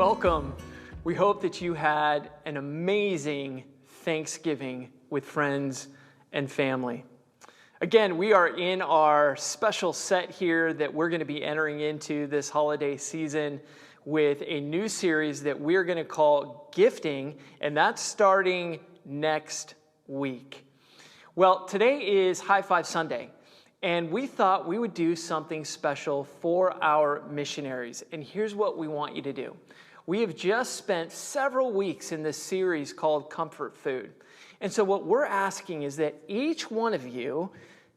welcome. We hope that you had an amazing Thanksgiving with friends and family. Again, we are in our special set here that we're going to be entering into this holiday season with a new series that we're going to call Gifting, and that's starting next week. Well, today is High Five Sunday, and we thought we would do something special for our missionaries. And here's what we want you to do. We have just spent several weeks in this series called Comfort Food. And so what we're asking is that each one of you,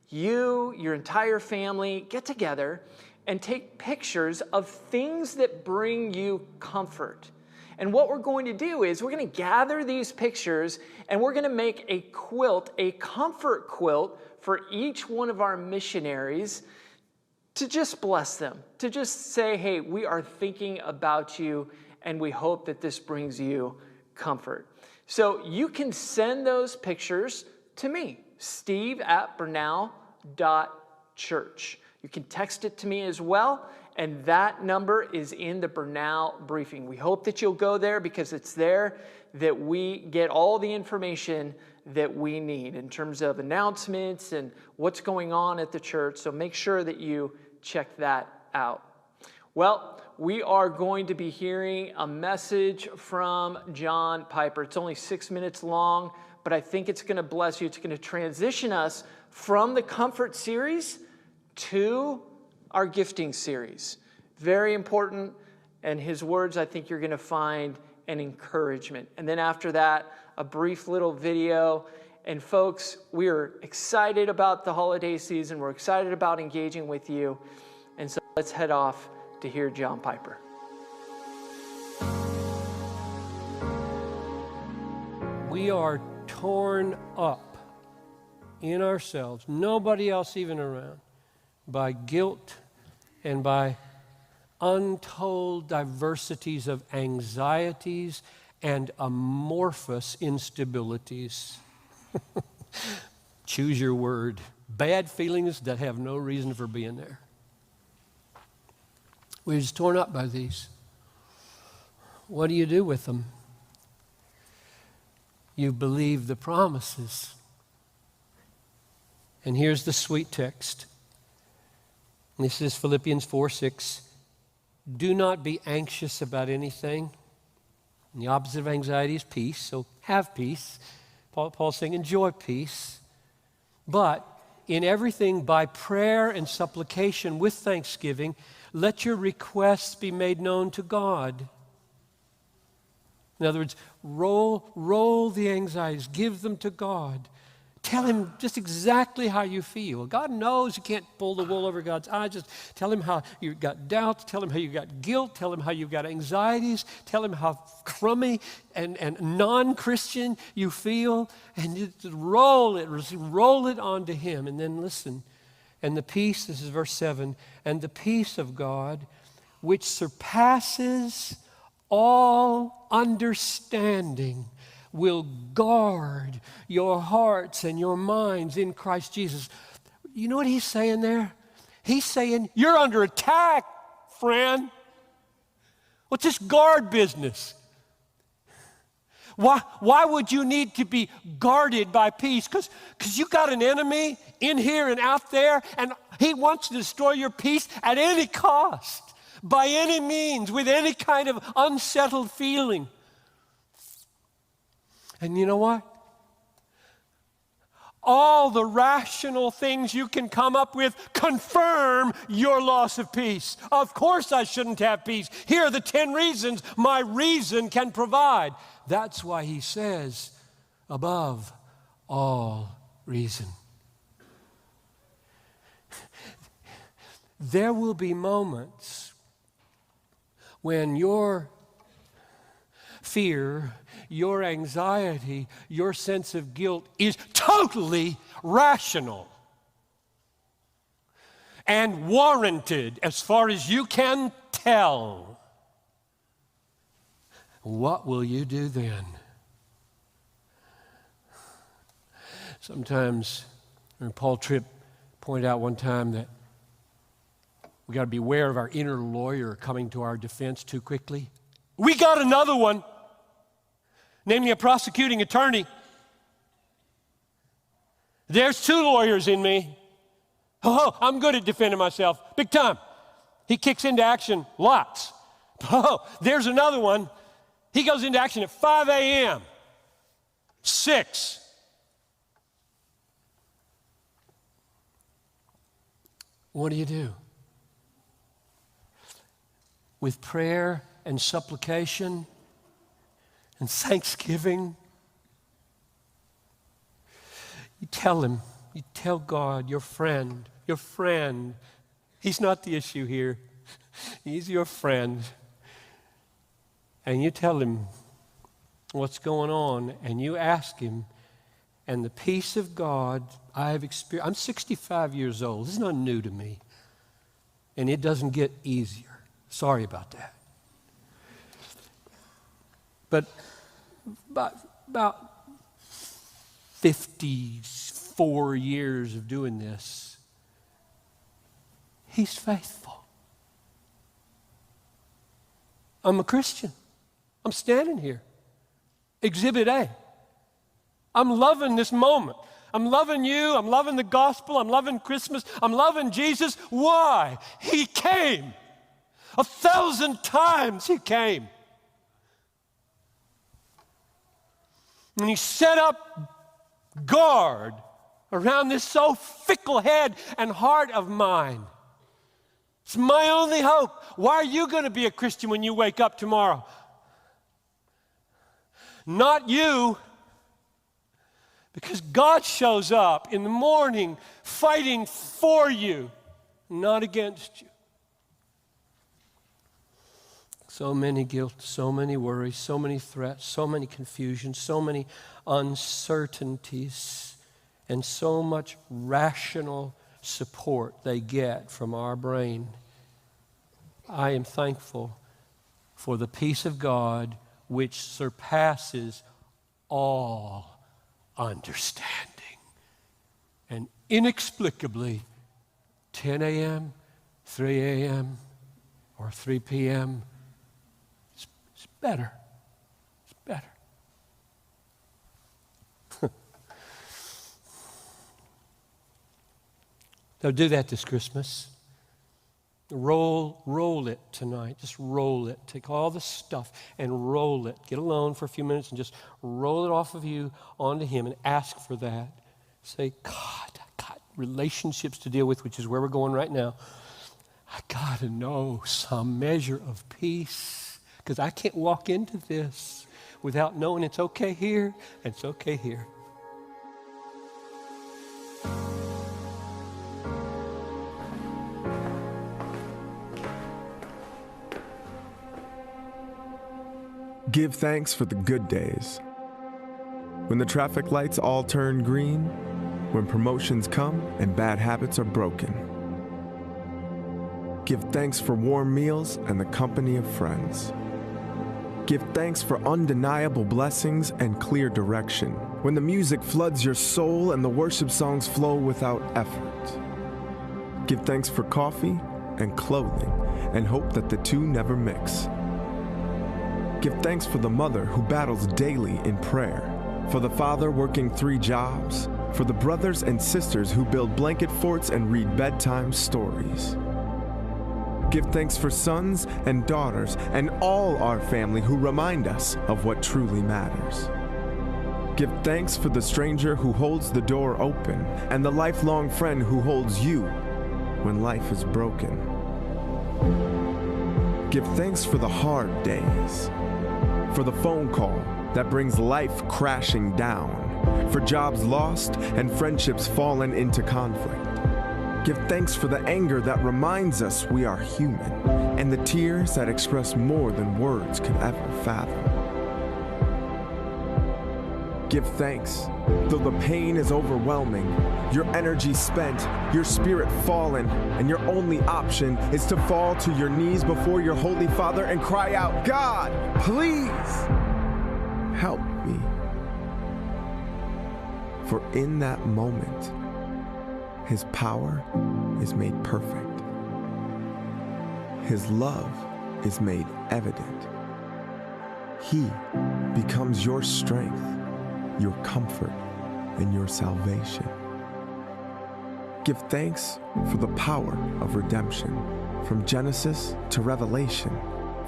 your entire family, get together and take pictures of things that bring you comfort. And what we're going to do is we're going to gather these pictures and we're going to make a quilt, a comfort quilt for each one of our missionaries to just bless them, to just say, hey, we are thinking about you and we hope that this brings you comfort. So you can send those pictures to me, steve@bernal.church. You can text it to me as well, and that number is in the Bernal briefing. We hope that you'll go there because it's there that we get all the information that we need in terms of announcements and what's going on at the church. So make sure that you check that out. Well, we are going to be hearing a message from John Piper. It's only 6 minutes long, but I think it's going to bless you. It's going to transition us from the Comfort series to our Gifting series. Very important, and his words I think you're going to find an encouragement. And then after that, a brief little video. And folks, we are excited about the holiday season. We're excited about engaging with you. And so let's head off to hear John Piper. We are torn up in ourselves, nobody else even around, by guilt and by untold diversities of anxieties and amorphous instabilities. Choose your word. Bad feelings that have no reason for being there. We're just torn up by these. What do you do with them? You believe the promises. And here's the sweet text. This is Philippians 4:6. Do not be anxious about anything. And the opposite of anxiety is peace, so have peace. Paul's saying enjoy peace. But in everything by prayer and supplication with thanksgiving, let your requests be made known to God. In other words, roll the anxieties, give them to God. Tell him just exactly how you feel. God knows you can't pull the wool over God's eyes. Just tell him how you've got doubts. Tell him how you've got guilt. Tell him how you've got anxieties. Tell him how crummy and non-Christian you feel. And you just roll it onto him. And then listen. And the peace, this is verse 7, and the peace of God, which surpasses all understanding, will guard your hearts and your minds in Christ Jesus. You know what he's saying there? He's saying, you're under attack, friend. What's this guard business? Why would you need to be guarded by peace? Because you got an enemy in here and out there, and he wants to destroy your peace at any cost, by any means, with any kind of unsettled feeling. And you know what? All the rational things you can come up with confirm your loss of peace. Of course I shouldn't have peace. Here are the 10 reasons my reason can provide. That's why he says, above all reason. There will be moments when your fear, your anxiety, your sense of guilt is totally rational and warranted as far as you can tell. What will you do then? Sometimes, Paul Tripp pointed out one time that we got to beware of our inner lawyer coming to our defense too quickly. We got another one, namely a prosecuting attorney. There's 2 lawyers in me. Oh, I'm good at defending myself, big time. He kicks into action lots. Oh, there's another one. He goes into action at 5 a.m., 6. What do? With prayer and supplication and thanksgiving, you tell him, you tell God, your friend, he's not the issue here. He's your friend. And you tell him what's going on, and you ask him, and the peace of God I have experienced. I'm 65 years old. This is not new to me. And it doesn't get easier. Sorry about that. But about 54 years of doing this, he's faithful. I'm a Christian. I'm standing here. Exhibit A. I'm loving this moment. I'm loving you. I'm loving the gospel. I'm loving Christmas. I'm loving Jesus. Why? He came. 1,000 times he came. And he set up guard around this so fickle head and heart of mine. It's my only hope. Why are you going to be a Christian when you wake up tomorrow? Not you. Because God shows up in the morning fighting for you, not against you. So many guilt, so many worries, so many threats, so many confusions, so many uncertainties, and so much rational support they get from our brain. I am thankful for the peace of God which surpasses all understanding. And inexplicably, 10 a.m., 3 a.m., or 3 p.m., it's better. It's better. So do that this Christmas. Roll it tonight. Just roll it. Take all the stuff and roll it. Get alone for a few minutes and just roll it off of you onto him and ask for that. Say, God, I got relationships to deal with, which is where we're going right now. I got to know some measure of peace because I can't walk into this without knowing it's okay here and it's okay here. Give thanks for the good days. When the traffic lights all turn green, when promotions come and bad habits are broken. Give thanks for warm meals and the company of friends. Give thanks for undeniable blessings and clear direction. When the music floods your soul and the worship songs flow without effort. Give thanks for coffee and clothing and hope that the two never mix. Give thanks for the mother who battles daily in prayer, for the father working 3 jobs, for the brothers and sisters who build blanket forts and read bedtime stories. Give thanks for sons and daughters and all our family who remind us of what truly matters. Give thanks for the stranger who holds the door open and the lifelong friend who holds you when life is broken. Give thanks for the hard days, for the phone call that brings life crashing down, for jobs lost and friendships fallen into conflict. Give thanks for the anger that reminds us we are human, and the tears that express more than words can ever fathom. Give thanks, though the pain is overwhelming, your energy spent, your spirit fallen, and your only option is to fall to your knees before your Holy Father and cry out, God, please help me. For in that moment, His power is made perfect. His love is made evident. He becomes your strength, your comfort, and your salvation. Give thanks for the power of redemption, from Genesis to Revelation,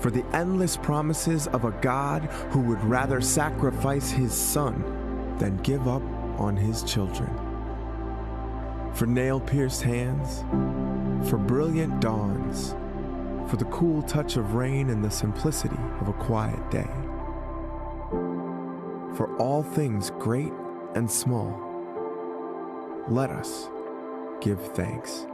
for the endless promises of a God who would rather sacrifice his son than give up on his children. For nail-pierced hands, for brilliant dawns, for the cool touch of rain and the simplicity of a quiet day. For all things great and small, let us give thanks.